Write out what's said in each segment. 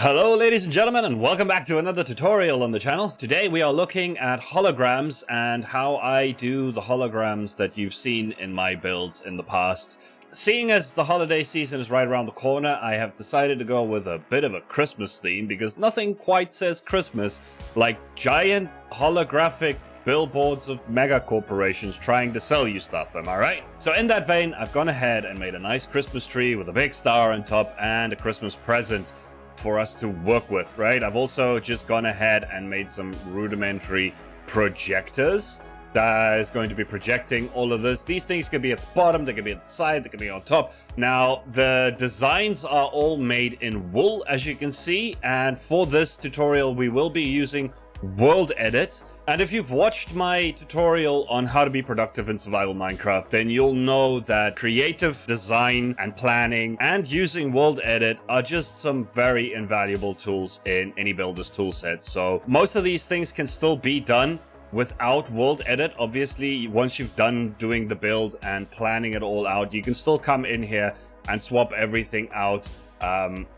Hello ladies and gentlemen, and welcome back to another tutorial on the channel. Today we are looking at holograms and how I do the holograms that you've seen in my builds in the past. Seeing as the holiday season is right around the corner, I have decided to go with a bit of a Christmas theme because nothing quite says Christmas like giant holographic billboards of mega corporations trying to sell you stuff, am I right? So in that vein, I've gone ahead and made a nice Christmas tree with a big star on top and a Christmas present for us to work with, right? I've also just gone ahead and made some rudimentary projectors that is going to be projecting all of this. These things can be at the bottom, they can be at the side, they can be on top. Now, the designs are all made in wool, as you can see, and for this tutorial, we will be using World Edit. And if you've watched my tutorial on how to be productive in survival Minecraft, then you'll know that creative design and planning and using World Edit are just some very invaluable tools in any builder's toolset. So most of these things can still be done without World Edit. Obviously, once you've done doing the build and planning it all out, you can still come in here and swap everything out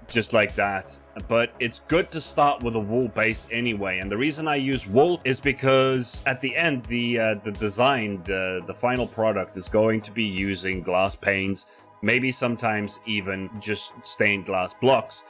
just like that. But it's good to start with a wool base anyway, and the reason I use wool is because at the end the design, the final product is going to be using glass panes, maybe sometimes even just stained glass blocks.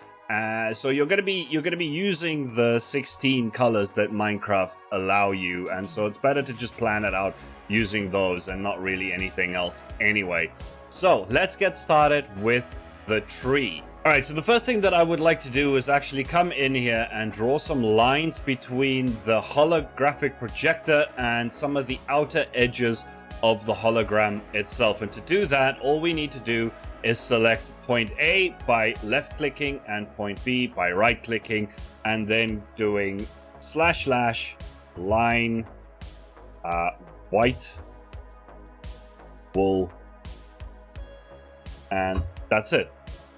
So you're gonna be using the 16 colors that Minecraft allow you, and so it's better to just plan it out using those and not really anything else anyway. So let's get started with the tree. Alright, so the first thing that I would like to do is actually come in here and draw some lines between the holographic projector and some of the outer edges of the hologram itself. And to do that, all we need to do is select point A by left clicking and point B by right clicking, and then doing / line white wool, and that's it.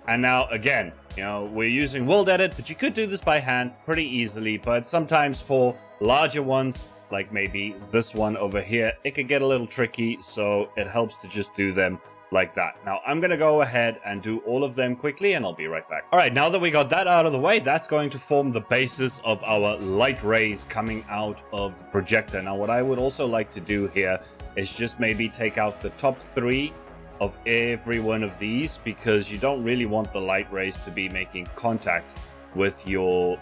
And now, again, you know, we're using World Edit, but you could do this by hand pretty easily. But sometimes for larger ones, like maybe this one over here, it could get a little tricky. So it helps to just do them like that. Now, I'm going to go ahead and do all of them quickly, and I'll be right back. All right, now that we got that out of the way, that's going to form the basis of our light rays coming out of the projector. Now, what I would also like to do here is just maybe take out the top 3 of every one of these, because you don't really want the light rays to be making contact with your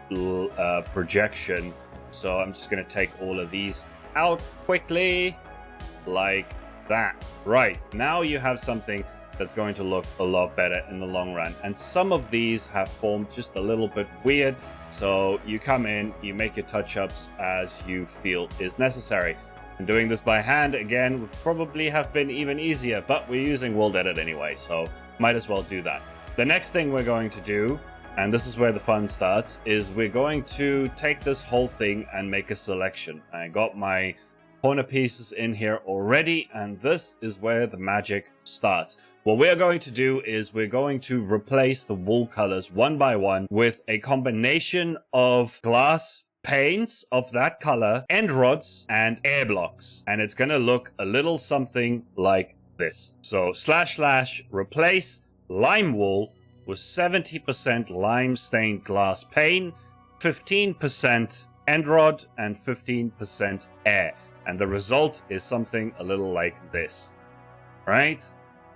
projection. So I'm just going to take all of these out quickly like that. Right, now you have something that's going to look a lot better in the long run. And some of these have formed just a little bit weird, so you come in, you make your touch-ups as you feel is necessary. And doing this by hand, again, would probably have been even easier, but we're using World Edit anyway, so might as well do that. The next thing we're going to do, and this is where the fun starts, is we're going to take this whole thing and make a selection. I got my corner pieces in here already, and this is where the magic starts. What we're going to do is we're going to replace the wool colors one by one with a combination of glass panes of that color, end rods, and air blocks. And it's gonna look a little something like this. So / replace lime wool with 70% lime stained glass pane, 15% end rod, and 15% air. And the result is something a little like this, right?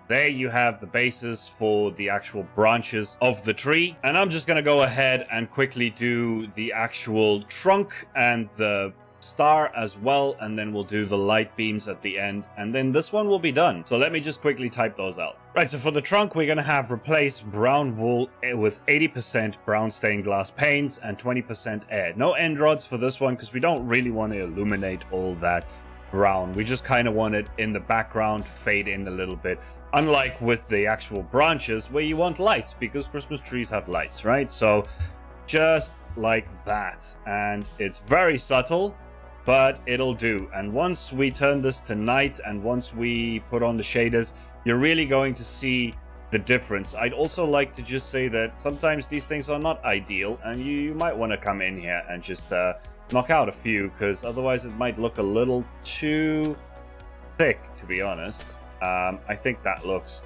There you have the basis for the actual branches of the tree. And I'm just going to go ahead and quickly do the actual trunk and the star as well. And then we'll do the light beams at the end. And then this one will be done. So let me just quickly type those out. Right, so for the trunk, we're going to have replace brown wool with 80% brown stained glass panes and 20% air. No end rods for this one because we don't really want to illuminate all that brown. We just kind of want it in the background, fade in a little bit. Unlike with the actual branches where you want lights, because Christmas trees have lights, right? So just like that. And it's very subtle, but it'll do. And once we turn this to night and once we put on the shaders, you're really going to see the difference. I'd also like to just say that sometimes these things are not ideal, and you might want to come in here and just knock out a few, because otherwise it might look a little too thick, to be honest. I think that looks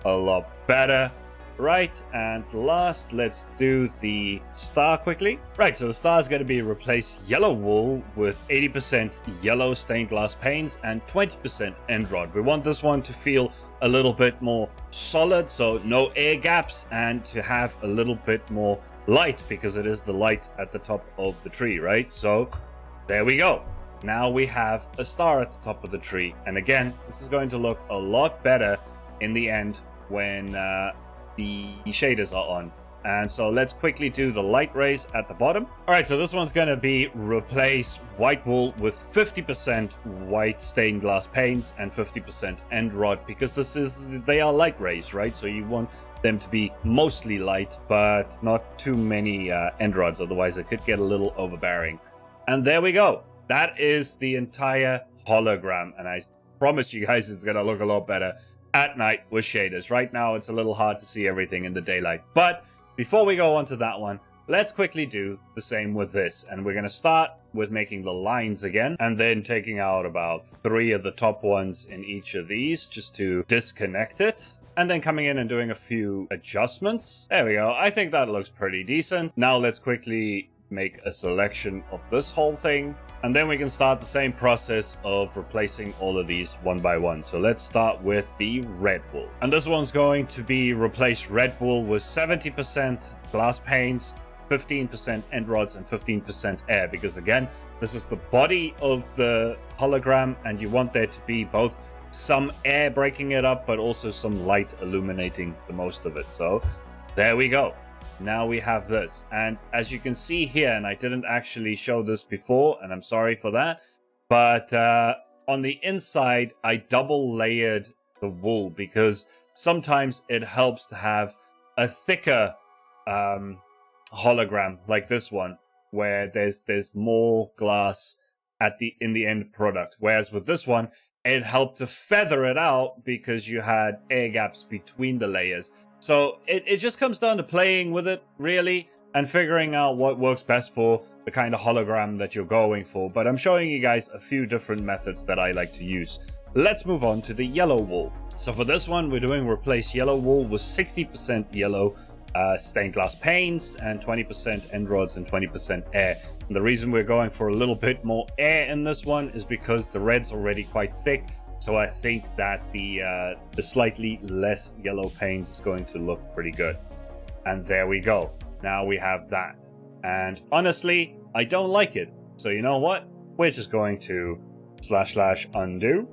a lot better. Right, and last, let's do the star quickly. Right, so the star is going to be replace yellow wool with 80% yellow stained glass panes and 20% end rod. We want this one to feel a little bit more solid, so no air gaps, and to have a little bit more light, because it is the light at the top of the tree, right? So there we go. Now we have a star at the top of the tree. And again, this is going to look a lot better in the end when the shaders are on. And so let's quickly do the light rays at the bottom. All right, so this one's going to be replace white wool with 50% white stained glass panes and 50% end rod, because they are light rays, right? So you want them to be mostly light, but not too many end rods, otherwise it could get a little overbearing. And there we go. That is the entire hologram, and I promise you guys it's going to look a lot better at night with shaders. Right now it's a little hard to see everything in the daylight, but before we go on to that one, let's quickly do the same with this. And we're going to start with making the lines again, and then taking out about 3 of the top ones in each of these just to disconnect it. And then coming in and doing a few adjustments. There we go. I think that looks pretty decent. Now let's quickly make a selection of this whole thing. And then we can start the same process of replacing all of these one by one. So let's start with the red wool. And this one's going to be replace red wool with 70% glass panes, 15% end rods, and 15% air. Because again, this is the body of the hologram, and you want there to be both some air breaking it up, but also some light illuminating the most of it. So there we go. Now we have this, and as you can see here, and I didn't actually show this before, and I'm sorry for that, but on the inside I double layered the wool, because sometimes it helps to have a thicker hologram like this one, where there's more glass in the end product, whereas with this one it helped to feather it out because you had air gaps between the layers. So it just comes down to playing with it, really, and figuring out what works best for the kind of hologram that you're going for. But I'm showing you guys a few different methods that I like to use. Let's move on to the yellow wool. So for this one, we're doing replace yellow wool with 60% yellow stained glass panes and 20% end rods and 20% air. And the reason we're going for a little bit more air in this one is because the red's already quite thick. So I think that the slightly less yellow panes is going to look pretty good. And there we go. Now we have that. And honestly, I don't like it. So you know what? We're just going to / undo.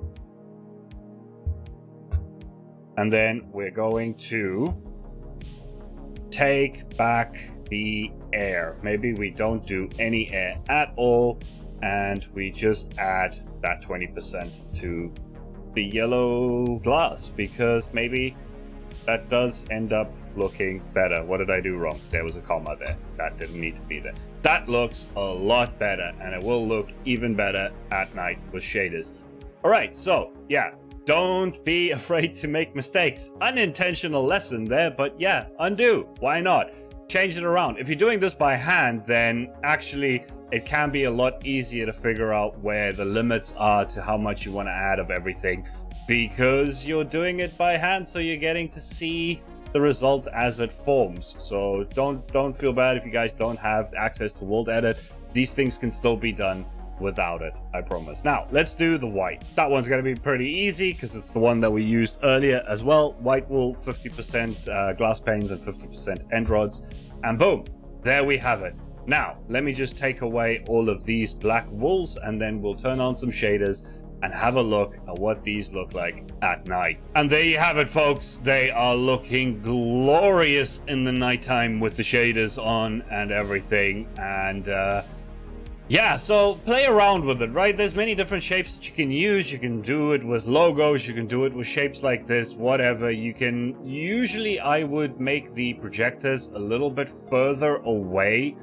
And then we're going to take back the air. Maybe we don't do any air at all, and we just add that 20% to the yellow glass, because maybe that does end up looking better. What did I do wrong? There was a comma there. That didn't need to be there. That looks a lot better, and it will look even better at night with shaders. All right, so yeah, don't be afraid to make mistakes. Unintentional lesson there, but yeah, undo. Why not? Change it around. If you're doing this by hand, then actually it can be a lot easier to figure out where the limits are to how much you want to add of everything, because you're doing it by hand, so you're getting to see the result as it forms. So don't feel bad if you guys don't have access to World Edit. These things can still be done without it, I promise. Now let's do the white. That one's going to be pretty easy because it's the one that we used earlier as well. White wool, 50% glass panes and 50% end rods, and boom, there we have it. Now let me just take away all of these black wools, and then we'll turn on some shaders and have a look at what these look like at night. And there you have it, folks. They are looking glorious in the nighttime with the shaders on and everything. And yeah, so play around with it, right? There's many different shapes that you can use. You can do it with logos, you can do it with shapes like this, whatever. You can, usually I would make the projectors a little bit further away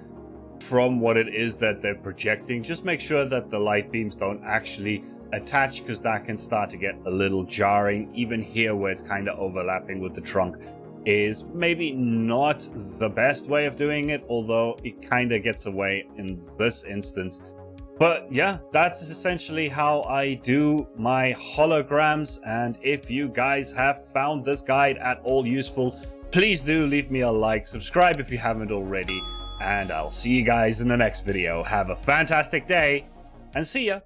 from what it is that they're projecting. Just make sure that the light beams don't actually attach, because that can start to get a little jarring. Even here where it's kind of overlapping with the trunk is maybe not the best way of doing it, although it kind of gets away in this instance. But yeah, that's essentially how I do my holograms. And if you guys have found this guide at all useful, please do leave me a like, subscribe if you haven't already, and I'll see you guys in the next video. Have a fantastic day, and see ya!